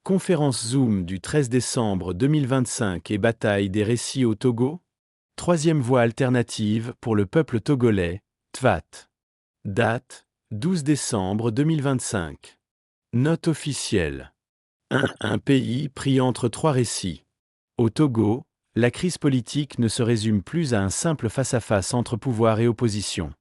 Conférence Zoom du 13 décembre 2025 et bataille des récits au Togo. Troisième voie alternative pour le peuple togolais, TVAT. Date, 12 décembre 2025. Note officielle. Un pays pris entre trois récits. Au Togo, la crise politique ne se résume plus à un simple face-à-face entre pouvoir et opposition.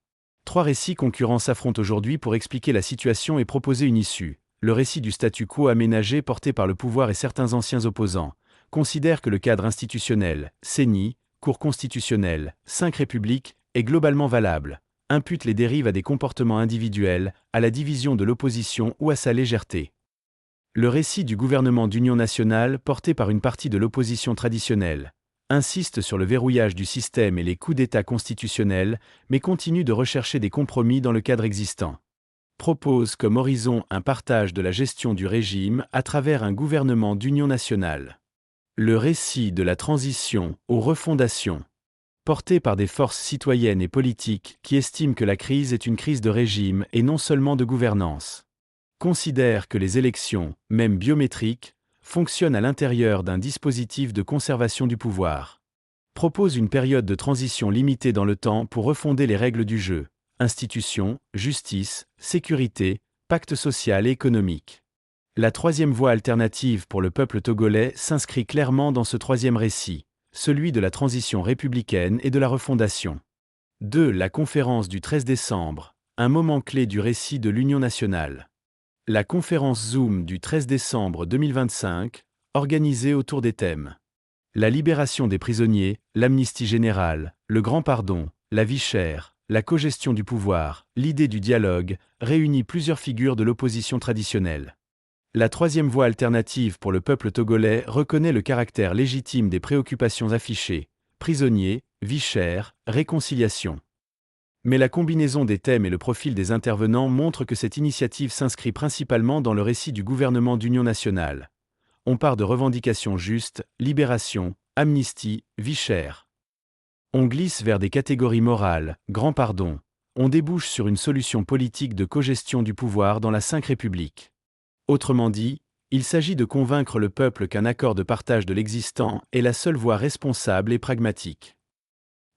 Trois récits concurrents s'affrontent aujourd'hui pour expliquer la situation et proposer une issue. Le récit du statu quo aménagé porté par le pouvoir et certains anciens opposants considère que le cadre institutionnel, CENI, Cour constitutionnelle, 5 républiques, est globalement valable, impute les dérives à des comportements individuels, à la division de l'opposition ou à sa légèreté. Le récit du gouvernement d'union nationale porté par une partie de l'opposition traditionnelle insiste sur le verrouillage du système et les coups d'État constitutionnels, mais continue de rechercher des compromis dans le cadre existant. Propose comme horizon un partage de la gestion du régime à travers un gouvernement d'union nationale. Le récit de la transition aux refondations, porté par des forces citoyennes et politiques qui estiment que la crise est une crise de régime et non seulement de gouvernance, considère que les élections, même biométriques, fonctionnent à l'intérieur d'un dispositif de conservation du pouvoir. Propose une période de transition limitée dans le temps pour refonder les règles du jeu. Institutions, justice, sécurité, pacte social et économique. La troisième voie alternative pour le peuple togolais s'inscrit clairement dans ce troisième récit, celui de la transition républicaine et de la refondation. 2. La conférence du 13 décembre, un moment clé du récit de l'Union nationale. La conférence Zoom du 13 décembre 2025, organisée autour des thèmes la libération des prisonniers, l'amnistie générale, le grand pardon, la vie chère, la cogestion du pouvoir, l'idée du dialogue, réunit plusieurs figures de l'opposition traditionnelle. La troisième voie alternative pour le peuple togolais reconnaît le caractère légitime des préoccupations affichées, prisonniers, vie chère, réconciliation. Mais la combinaison des thèmes et le profil des intervenants montrent que cette initiative s'inscrit principalement dans le récit du gouvernement d'union nationale. On part de revendications justes, libération, amnistie, vie chère. On glisse vers des catégories morales, grand pardon. On débouche sur une solution politique de cogestion du pouvoir dans la 5 républiques. Autrement dit, il s'agit de convaincre le peuple qu'un accord de partage de l'existant est la seule voie responsable et pragmatique.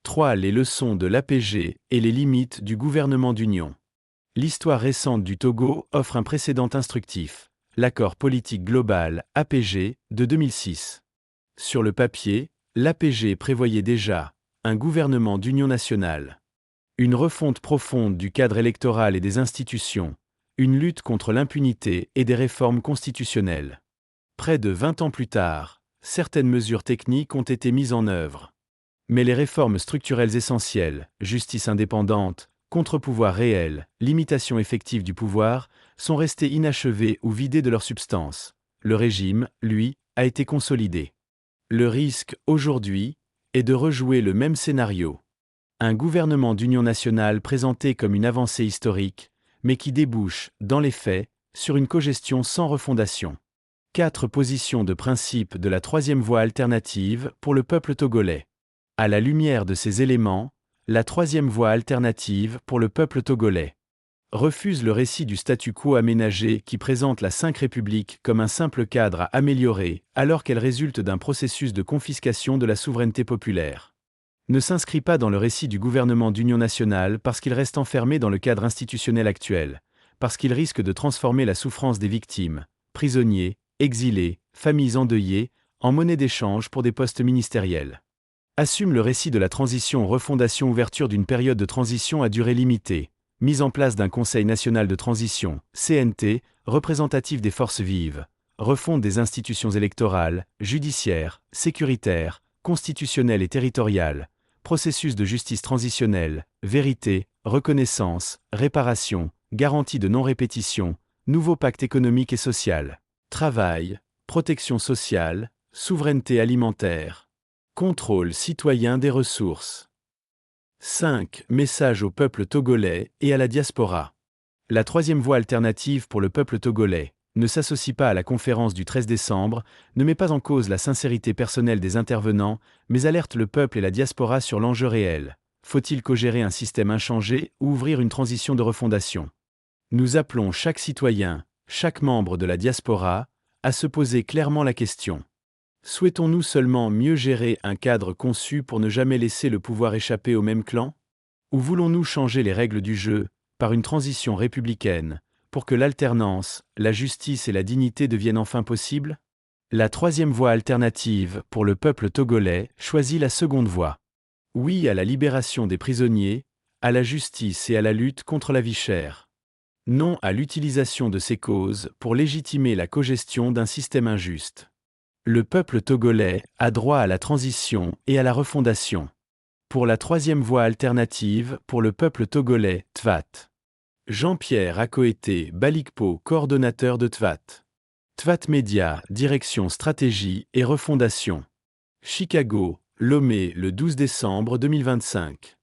3. Les leçons de l'APG et les limites du gouvernement d'union. L'histoire récente du Togo offre un précédent instructif. L'accord politique global, APG, de 2006. Sur le papier, l'APG prévoyait déjà un gouvernement d'union nationale, une refonte profonde du cadre électoral et des institutions, une lutte contre l'impunité et des réformes constitutionnelles. Près de 20 ans plus tard, certaines mesures techniques ont été mises en œuvre. Mais les réformes structurelles essentielles, justice indépendante, contre-pouvoir réel, limitation effective du pouvoir, sont restés inachevés ou vidés de leur substance. Le régime, lui, a été consolidé. Le risque, aujourd'hui, est de rejouer le même scénario. Un gouvernement d'union nationale présenté comme une avancée historique, mais qui débouche, dans les faits, sur une cogestion sans refondation. 4 positions de principe de la troisième voie alternative pour le peuple togolais. À la lumière de ces éléments, la troisième voie alternative pour le peuple togolais refuse le récit du statu quo aménagé qui présente la 5 républiques comme un simple cadre à améliorer alors qu'elle résulte d'un processus de confiscation de la souveraineté populaire. Ne s'inscrit pas dans le récit du gouvernement d'union nationale parce qu'il reste enfermé dans le cadre institutionnel actuel, parce qu'il risque de transformer la souffrance des victimes, prisonniers, exilés, familles endeuillées, en monnaie d'échange pour des postes ministériels. Assume le récit de la transition refondation ouverture d'une période de transition à durée limitée, mise en place d'un Conseil national de transition, CNT, représentatif des forces vives, refonte des institutions électorales, judiciaires, sécuritaires, constitutionnelles et territoriales, processus de justice transitionnelle, vérité, reconnaissance, réparation, garantie de non-répétition, nouveau pacte économique et social, travail, protection sociale, souveraineté alimentaire, contrôle citoyen des ressources. 5. Message au peuple togolais et à la diaspora. La troisième voie alternative pour le peuple togolais ne s'associe pas à la conférence du 13 décembre, ne met pas en cause la sincérité personnelle des intervenants, mais alerte le peuple et la diaspora sur l'enjeu réel. Faut-il cogérer un système inchangé ou ouvrir une transition de refondation? Nous appelons chaque citoyen, chaque membre de la diaspora, à se poser clairement la question. Souhaitons-nous seulement mieux gérer un cadre conçu pour ne jamais laisser le pouvoir échapper au même clan? Ou voulons-nous changer les règles du jeu, par une transition républicaine, pour que l'alternance, la justice et la dignité deviennent enfin possibles? La troisième voie alternative, pour le peuple togolais, choisit la seconde voie. Oui à la libération des prisonniers, à la justice et à la lutte contre la vie chère. Non à l'utilisation de ces causes pour légitimer la cogestion d'un système injuste. Le peuple togolais a droit à la transition et à la refondation. Pour la troisième voie alternative, pour le peuple togolais, TVAT. Jean-Pierre Akoete Balikpo, coordonnateur de TVAT. TVAT Média, direction stratégie et refondation. Chicago, Lomé, le 12 décembre 2025.